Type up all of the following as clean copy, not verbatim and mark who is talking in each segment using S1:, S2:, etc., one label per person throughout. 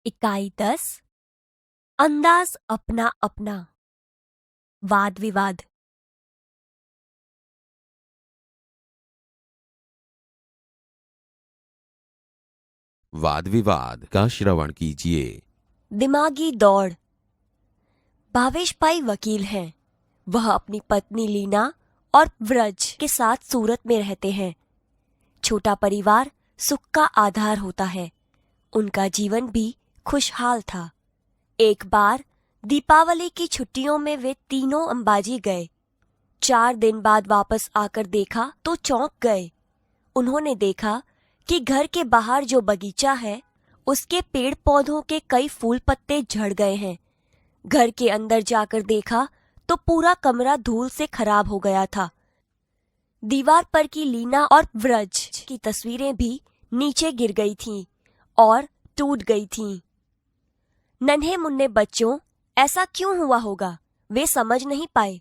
S1: इकाई 10 अंदाज अपना अपना वाद विवाद।
S2: वाद विवाद का श्रवण कीजिए।
S1: दिमागी दौड़। भावेश भाई वकील हैं। वह अपनी पत्नी लीना और व्रज के साथ सूरत में रहते हैं। छोटा परिवार सुख का आधार होता है। उनका जीवन भी खुशहाल था। एक बार दीपावली की छुट्टियों में वे तीनों अंबाजी गए। 4 दिन बाद वापस आकर देखा तो चौंक गए। उन्होंने देखा कि घर के बाहर जो बगीचा है उसके पेड़ पौधों के कई फूल पत्ते झड़ गए हैं। घर के अंदर जाकर देखा तो पूरा कमरा धूल से खराब हो गया था। दीवार पर की लीना और व्रज की तस्वीरें भी नीचे गिर गई थीं और टूट गई थीं। नन्हे मुन्ने बच्चों, ऐसा क्यों हुआ होगा? वे समझ नहीं पाए।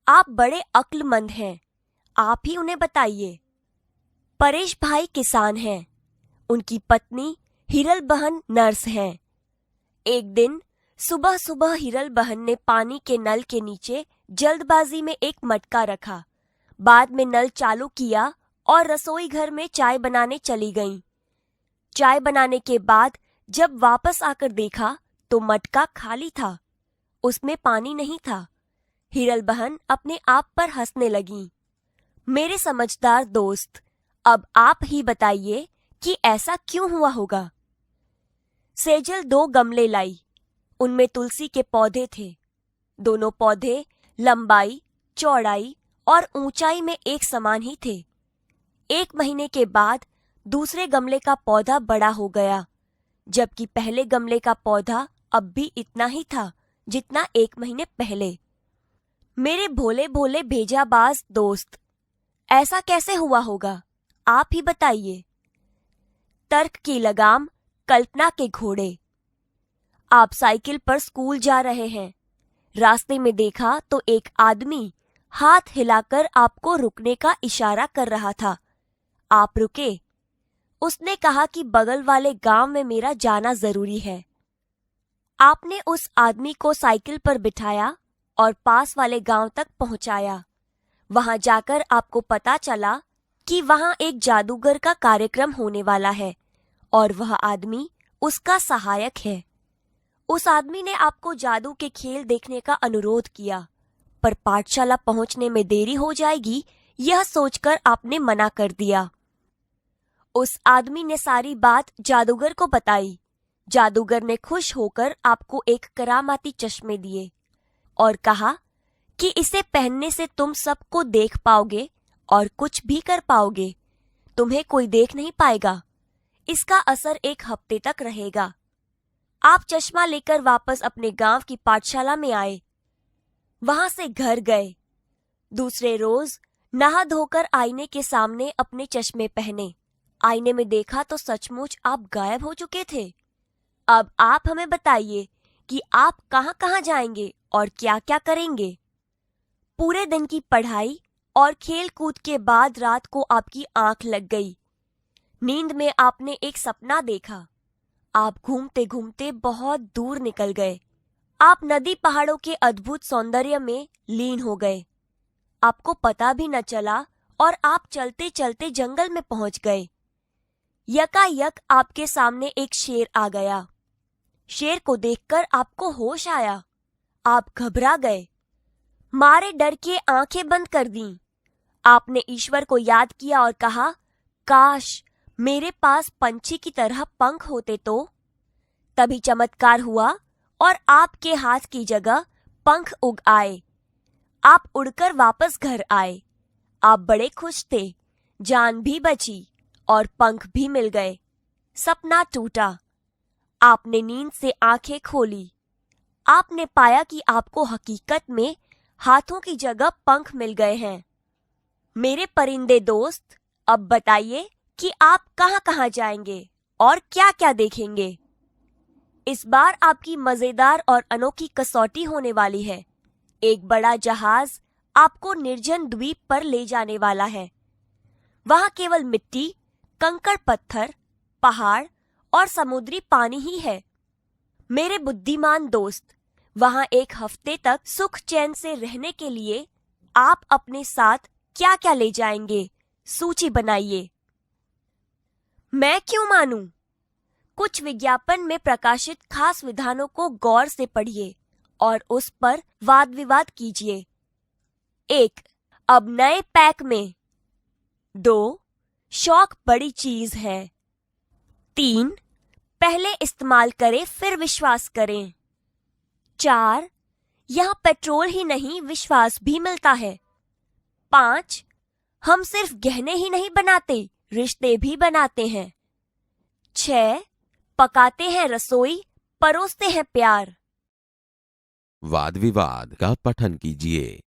S1: आप बड़े अक्लमंद हैं, आप ही उन्हें बताइए। परेश भाई किसान हैं। उनकी पत्नी हिरल बहन नर्स हैं। एक दिन सुबह सुबह हिरल बहन ने पानी के नल के नीचे जल्दबाजी में एक मटका रखा। बाद में नल चालू किया और रसोई घर में चाय बनाने चली गईं। चाय बनाने के बाद जब वापस आकर देखा तो मटका खाली था, उसमें पानी नहीं था। हिरल बहन अपने आप पर हंसने लगी। मेरे समझदार दोस्त, अब आप ही बताइए कि ऐसा क्यों हुआ होगा। सेजल 2 गमले लाई। उनमें तुलसी के पौधे थे। दोनों पौधे लंबाई, चौड़ाई और ऊंचाई में एक समान ही थे। 1 महीने के बाद दूसरे गमले का पौधा बड़ा हो गया, जबकि पहले गमले का पौधा अब भी इतना ही था जितना 1 महीने पहले। मेरे भोले भोले भेजाबाज दोस्त, ऐसा कैसे हुआ होगा? आप ही बताइए। तर्क की लगाम, कल्पना के घोड़े। आप साइकिल पर स्कूल जा रहे हैं। रास्ते में देखा तो एक आदमी हाथ हिलाकर आपको रुकने का इशारा कर रहा था। आप रुके। उसने कहा कि बगल वाले गांव में मेरा जाना जरूरी है। आपने उस आदमी को साइकिल पर बिठाया और पास वाले गांव तक पहुंचाया। वहां जाकर आपको पता चला कि वहां एक जादूगर का कार्यक्रम होने वाला है और वह आदमी उसका सहायक है। उस आदमी ने आपको जादू के खेल देखने का अनुरोध किया, पर पाठशाला पहुंचने में देरी हो जाएगी यह सोचकर आपने मना कर दिया। उस आदमी ने सारी बात जादूगर को बताई। जादूगर ने खुश होकर आपको एक करामाती चश्मे दिए और कहा कि इसे पहनने से तुम सबको देख पाओगे और कुछ भी कर पाओगे। तुम्हें कोई देख नहीं पाएगा। इसका असर 1 हफ्ते तक रहेगा। आप चश्मा लेकर वापस अपने गांव की पाठशाला में आए। वहां से घर गए। दूसरे रोज नहा धोकर आईने के सामने अपने चश्मे पहने। आईने में देखा तो सचमुच आप गायब हो चुके थे। अब आप हमें बताइए कि आप कहां कहां जाएंगे और क्या क्या करेंगे। पूरे दिन की पढ़ाई और खेल कूद के बाद रात को आपकी आंख लग गई। नींद में आपने एक सपना देखा। आप घूमते घूमते बहुत दूर निकल गए। आप नदी पहाड़ों के अद्भुत सौंदर्य में लीन हो गए। आपको पता भी न चला और आप चलते चलते जंगल में पहुंच गए। यकायक आपके सामने एक शेर आ गया। शेर को देखकर आपको होश आया। आप घबरा गए। मारे डर के आंखें बंद कर दीं। आपने ईश्वर को याद किया और कहा, काश मेरे पास पंछी की तरह पंख होते तो। तभी चमत्कार हुआ और आपके हाथ की जगह पंख उग आए। आप उड़कर वापस घर आए। आप बड़े खुश थे। जान भी बची और पंख भी मिल गए। सपना टूटा। आपने नींद से आंखें खोली। आपने पाया कि आपको हकीकत में हाथों की जगह पंख मिल गए हैं। मेरे परिंदे दोस्त, अब बताइए कि आप कहां कहां जाएंगे और क्या क्या देखेंगे। इस बार आपकी मजेदार और अनोखी कसौटी होने वाली है। एक बड़ा जहाज आपको निर्जन द्वीप पर ले जाने वाला है। वहां केवल मिट्टी, कंकड़ पत्थर, पहाड़ और समुद्री पानी ही है। मेरे बुद्धिमान दोस्त, वहां एक हफ्ते तक सुख चैन से रहने के लिए आप अपने साथ क्या क्या ले जाएंगे? सूची बनाइए। मैं क्यों मानूं? कुछ विज्ञापन में प्रकाशित खास विधानों को गौर से पढ़िए और उस पर वाद विवाद कीजिए। 1. अब नए पैक में। 2. शौक बड़ी चीज है। 3. पहले इस्तेमाल करें फिर विश्वास करें। 4. यहाँ पेट्रोल ही नहीं विश्वास भी मिलता है। 5. हम सिर्फ गहने ही नहीं बनाते, रिश्ते भी बनाते हैं। 6. पकाते हैं रसोई, परोसते हैं प्यार।
S2: वाद विवाद का पठन कीजिए।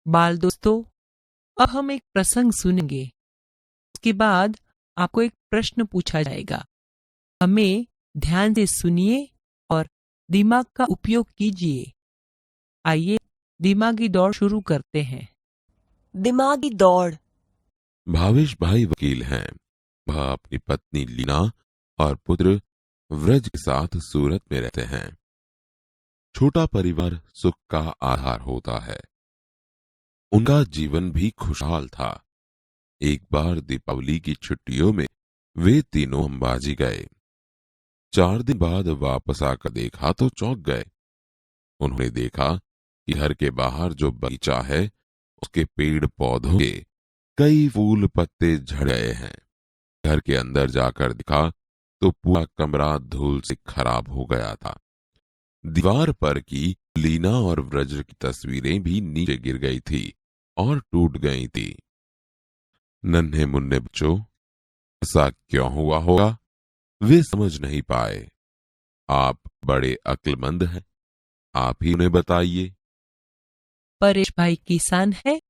S3: बाल दोस्तों, अब हम एक प्रसंग सुनेंगे। उसके बाद आपको एक प्रश्न पूछा जाएगा। हमें ध्यान से सुनिए और दिमाग का उपयोग कीजिए। आइए दिमागी दौड़ शुरू करते हैं।
S1: दिमागी दौड़।
S2: भावेश भाई वकील हैं। वह अपनी पत्नी लीना और पुत्र व्रज के साथ सूरत में रहते हैं। छोटा परिवार सुख का आधार होता है। उनका जीवन भी खुशहाल था। एक बार दीपावली की छुट्टियों में वे तीनों अंबाजी गए। 4 दिन बाद वापस आकर देखा तो चौंक गए। उन्होंने देखा कि घर के बाहर जो बगीचा है उसके पेड़ पौधों के कई फूल पत्ते झड़ गए हैं। घर के अंदर जाकर देखा तो पूरा कमरा धूल से खराब हो गया था। दीवार पर की लीना और व्रज की तस्वीरें भी नीचे गिर गई थी और टूट गई थी। नन्हे मुन्ने बच्चों, ऐसा क्यों हुआ होगा? वे समझ नहीं पाए। आप बड़े अक्लमंद हैं, आप ही उन्हें बताइए।
S3: परेश भाई किसान है।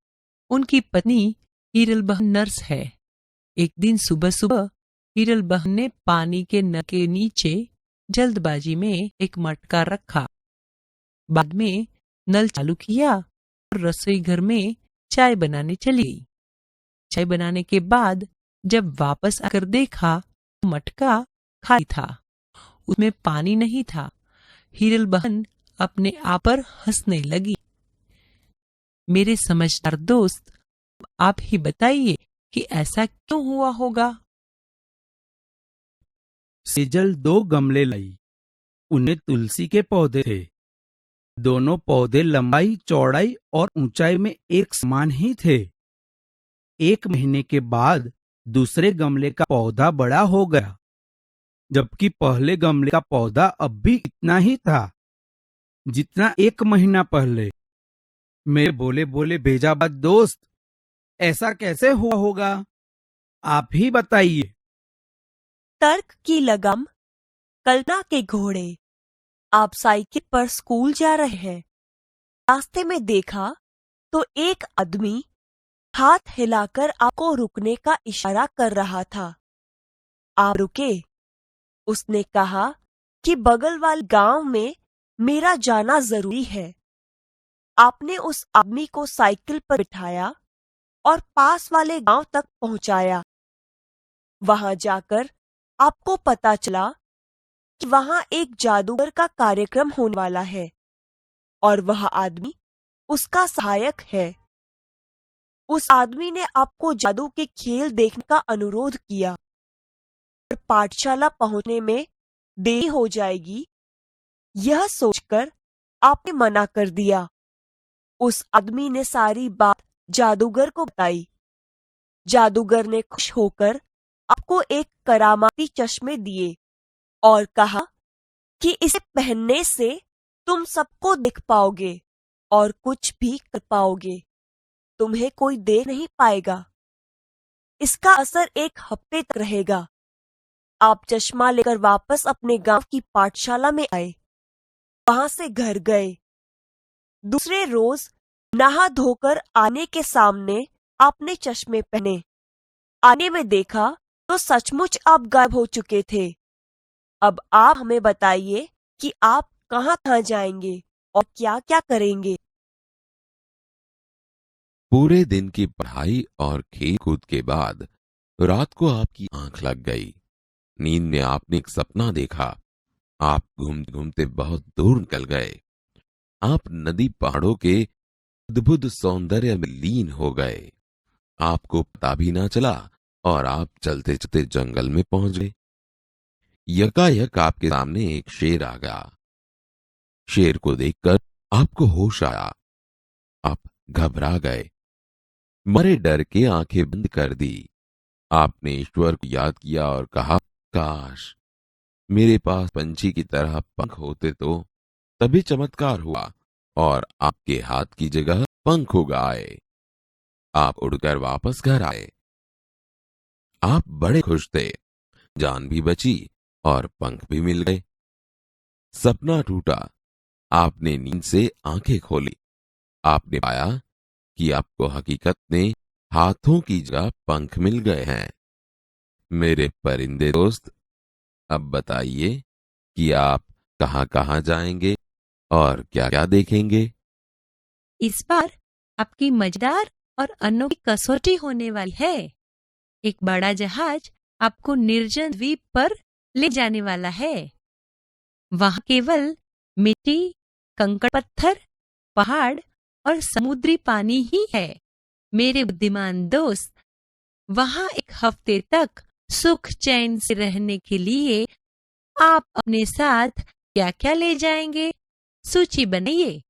S3: उनकी पत्नी हीरल बहन नर्स है। एक दिन सुबह सुबह हीरल बहन ने पानी के नल के नीचे जल्दबाजी में एक मटका रखा। बाद में नल चालू किया और रसोई घर में चाय बनाने चली गई। चाय बनाने के बाद जब वापस आकर देखा तो मटका खाली था, उसमें पानी नहीं था। हीरल बहन अपने आप पर हंसने लगी। मेरे समझदार दोस्त, आप ही बताइए कि ऐसा क्यों हुआ होगा?
S4: सेजल 2 गमले लाई। उनमें तुलसी के पौधे थे। दोनों पौधे लंबाई, चौड़ाई और ऊंचाई में एक समान ही थे। 1 महीने के बाद दूसरे गमले का पौधा बड़ा हो गया, जबकि पहले गमले का पौधा अब भी इतना ही था जितना 1 महीना पहले। मेरे बोले बोले बेजाबाज दोस्त, ऐसा कैसे हुआ होगा? आप ही बताइए।
S1: तर्क की लगम, कल्पना के घोड़े। आप साइकिल पर स्कूल जा रहे हैं। रास्ते में देखा तो एक आदमी हाथ हिलाकर आपको रुकने का इशारा कर रहा था। आप रुके। उसने कहा कि बगल वाले गांव में मेरा जाना जरूरी है। आपने उस आदमी को साइकिल पर बिठाया और पास वाले गांव तक पहुंचाया। वहां जाकर आपको पता चला कि वहां एक जादूगर का कार्यक्रम होने वाला है और वह आदमी उसका सहायक है। उस आदमी ने आपको जादू के खेल देखने का अनुरोध किया और पाठशाला पहुंचने में देरी हो जाएगी, यह सोचकर आपने मना कर दिया। उस आदमी ने सारी बात जादूगर को बताई। जादूगर ने खुश होकर आपको एक करामाती चश्मे दिए और कहा कि इसे पहनने से तुम सबको देख पाओगे और कुछ भी कर पाओगे। तुम्हें कोई देख नहीं पाएगा। इसका असर 1 हफ्ते तक रहेगा। आप चश्मा लेकर वापस अपने गांव की पाठशाला में आए। वहां से घर गए। दूसरे रोज नहा धोकर आने के सामने आपने चश्मे पहने। आने में देखा तो सचमुच आप गायब हो चुके थे। अब आप हमें बताइए कि आप कहाँ जाएंगे और क्या क्या करेंगे।
S2: पूरे दिन की पढ़ाई और खेल कूद के बाद रात को आपकी आंख लग गई। नींद में आपने एक सपना देखा। आप घूमते घूमते बहुत दूर निकल गए। आप नदी पहाड़ों के अद्भुत सौंदर्य में लीन हो गए। आपको पता भी ना चला और आप चलते चलते जंगल में पहुंच गए। यकायक आपके सामने एक शेर आ गया। शेर को देखकर आपको होश आया। आप घबरा गए, मरे डर के आंखें बंद कर दी। आपने ईश्वर को याद किया और कहा, काश मेरे पास पंछी की तरह पंख होते तो तभी चमत्कार हुआ और आपके हाथ की जगह पंख उग आए। आप उड़कर वापस घर आए। आप बड़े खुश थे। जान भी बची और पंख भी मिल गए। सपना टूटा। आपने नींद से आंखें खोली। आपने पाया कि आपको हकीकत में हाथों की जगह पंख मिल गए हैं। मेरे परिंदे दोस्त, अब बताइए कि आप कहां कहां जाएंगे और क्या क्या देखेंगे।
S3: इस बार आपकी मजेदार और अनोखी कसौटी होने वाली है। एक बड़ा जहाज आपको निर्जन द्वीप पर ले जाने वाला है। वहां केवल मिट्टी, कंकड़ पत्थर, पहाड़ और समुद्री पानी ही है। मेरे बुद्धिमान दोस्त, वहां एक हफ्ते तक सुख चैन से रहने के लिए आप अपने साथ क्या क्या ले जाएंगे? सूची बनाइए।